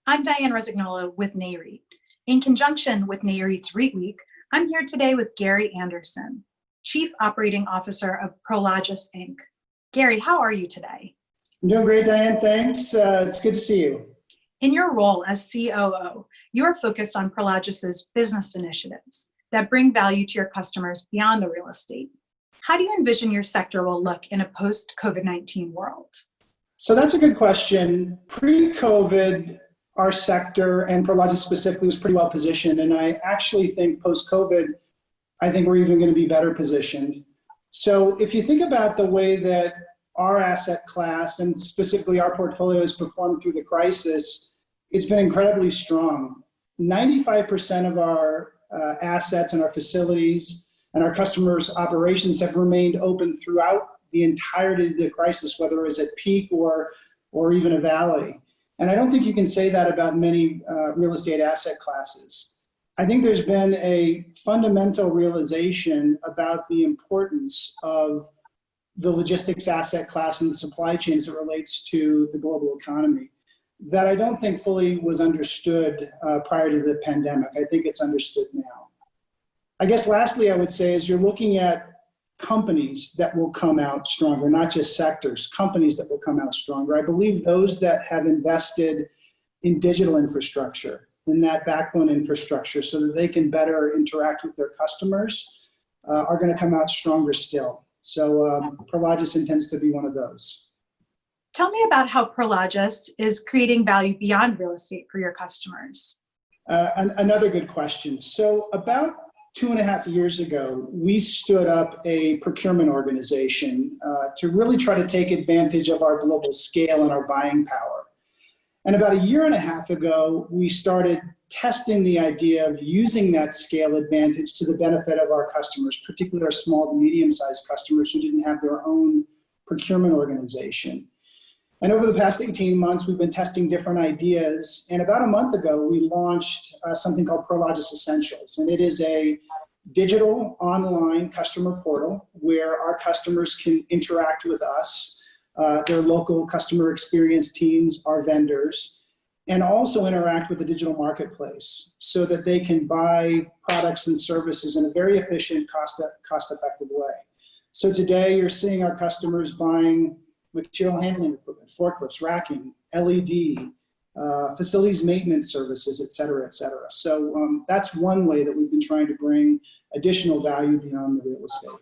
I'm Diane Resignola with NAREIT. In conjunction with NAREIT's REIT Week, I'm here today with Gary Anderson, Chief Operating Officer of Prologis, Inc. Gary, how are you today? I'm doing great, Diane. Thanks. It's good to see you. In your role as COO, you are focused on Prologis's business initiatives that bring value to your customers beyond the real estate. How do you envision your sector will look in a post-COVID-19 world? So that's a good question. Pre-COVID, our sector and Prologis specifically was pretty well positioned. And I actually think post-COVID, I think we're even going to be better positioned. So if you think about the way that our asset class and specifically our portfolio has performed through the crisis, it's been incredibly strong. 95% of our assets and our facilities and our customers' operations have remained open throughout the entirety of the crisis, whether it was at peak or even a valley. And I don't think you can say that about many real estate asset classes. I think there's been a fundamental realization about the importance of the logistics asset class and the supply chains that relates to the global economy that I don't think fully was understood prior to the pandemic. I think it's understood now. I guess lastly, I would say is you're looking at companies that will come out stronger, not just sectors, companies that will come out stronger. I believe those that have invested in digital infrastructure, in that backbone infrastructure so that they can better interact with their customers are going to come out stronger still. So Prologis intends to be one of those. Tell me about how Prologis is creating value beyond real estate for your customers. Another good question. So about 2.5 years ago, we stood up a procurement organization to really try to take advantage of our global scale and our buying power. And about 1.5 years ago, we started testing the idea of using that scale advantage to the benefit of our customers, particularly our small to medium-sized customers who didn't have their own procurement organization. And over the past 18 months, we've been testing different ideas. And about a month ago, we launched something called Prologis Essentials. And it is a digital online customer portal where our customers can interact with us, their local customer experience teams, our vendors, and also interact with the digital marketplace so that they can buy products and services in a very efficient, cost-effective way. So today, you're seeing our customers buying material handling equipment, forklifts, racking, LED, facilities maintenance services, et cetera, et cetera. So that's one way that we've been trying to bring additional value beyond the real estate.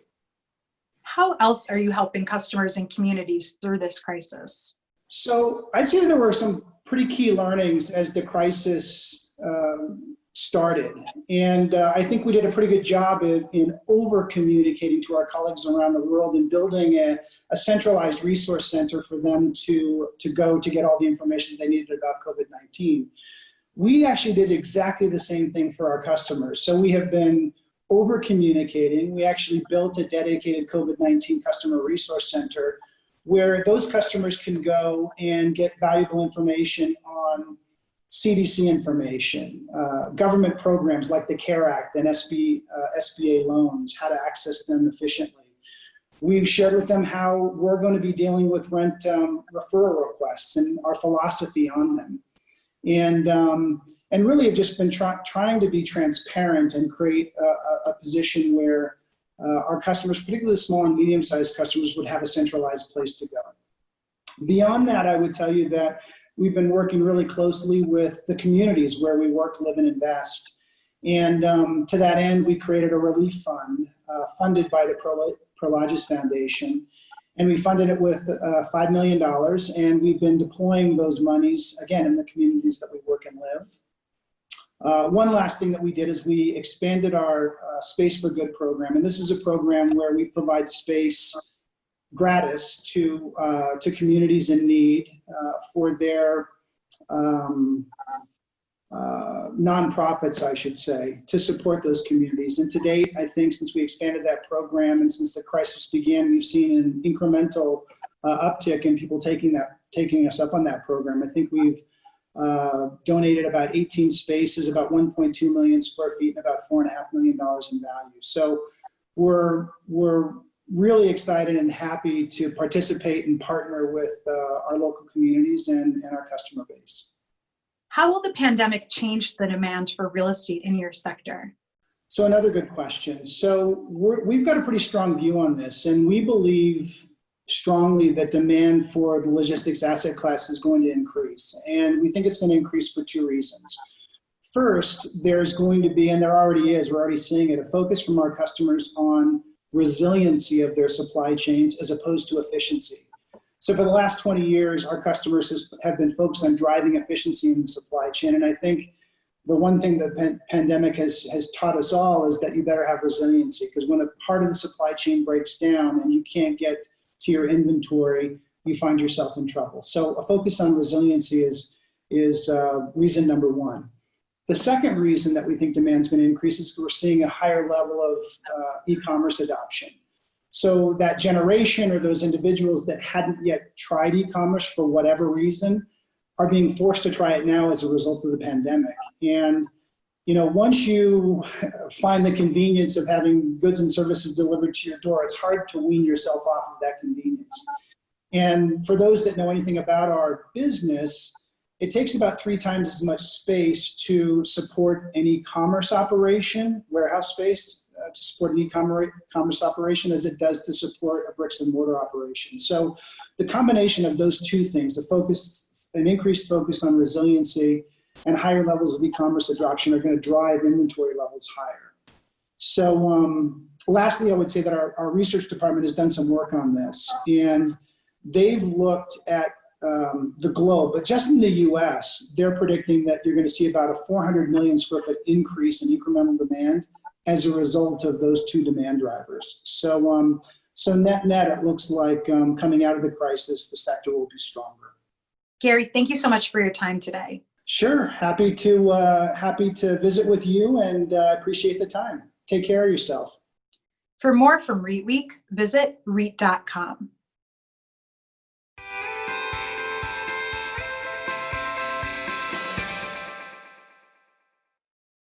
How else are you helping customers and communities through this crisis? So I'd say there were some pretty key learnings as the crisis started. And I think we did a pretty good job in over-communicating to our colleagues around the world and building a centralized resource center for them to go to get all the information they needed about COVID-19. We actually did exactly the same thing for our customers. So we have been over-communicating. We actually built a dedicated COVID-19 customer resource center where those customers can go and get valuable information on CDC information, government programs like the CARE Act and SBA loans, how to access them efficiently. We've shared with them how we're going to be dealing with rent referral requests and our philosophy on them. And really have just been trying to be transparent and create a position where our customers, particularly the small and medium-sized customers, would have a centralized place to go. Beyond that, I would tell you that we've been working really closely with the communities where we work, live, and invest. And to that end, we created a relief fund funded by the Prologis Foundation. And we funded it with $5 million. And we've been deploying those monies, again, in the communities that we work and live. One last thing that we did is we expanded our Space for Good program. And this is a program where we provide space gratis to communities in need for their nonprofits, I should say, to support those communities. And to date, I think since we expanded that program and since the crisis began, we've seen an incremental uptick in people taking us up on that program. I think we've donated about 18 spaces, about 1.2 million square feet, and about $4.5 million in value. So we're really excited and happy to participate and partner with our local communities and our customer base. How will the pandemic change the demand for real estate in your sector? So another good question. So we've got a pretty strong view on this, and we believe strongly that demand for the logistics asset class is going to increase. And we think it's going to increase for two reasons. First, there's going to be, and there already is, we're already seeing it, a focus from our customers on resiliency of their supply chains as opposed to efficiency. So for the last 20 years, our customers have been focused on driving efficiency in the supply chain. And I think the one thing that the pandemic has taught us all is that you better have resiliency, because when a part of the supply chain breaks down and you can't get to your inventory, you find yourself in trouble. So a focus on resiliency is reason number one. The second reason that we think demand is going to increase is we're seeing a higher level of e-commerce adoption. So that generation or those individuals that hadn't yet tried e-commerce for whatever reason are being forced to try it now as a result of the pandemic. And once you find the convenience of having goods and services delivered to your door, it's hard to wean yourself off of that convenience. And for those that know anything about our business, it takes about 3 times as much space to support an e-commerce operation, warehouse space, to support an e-commerce operation as it does to support a bricks and mortar operation. So the combination of those two things, an increased focus on resiliency and higher levels of e-commerce adoption, are going to drive inventory levels higher. So lastly, I would say that our research department has done some work on this, and they've looked at the globe, but just in the US, they're predicting that you're going to see about a 400 million square foot increase in incremental demand as a result of those two demand drivers. So net, it looks like coming out of the crisis, the sector will be stronger. Gary, thank you so much for your time today. Sure, happy to visit with you, and appreciate the time. Take care of yourself. For more from REIT Week, visit REIT.com.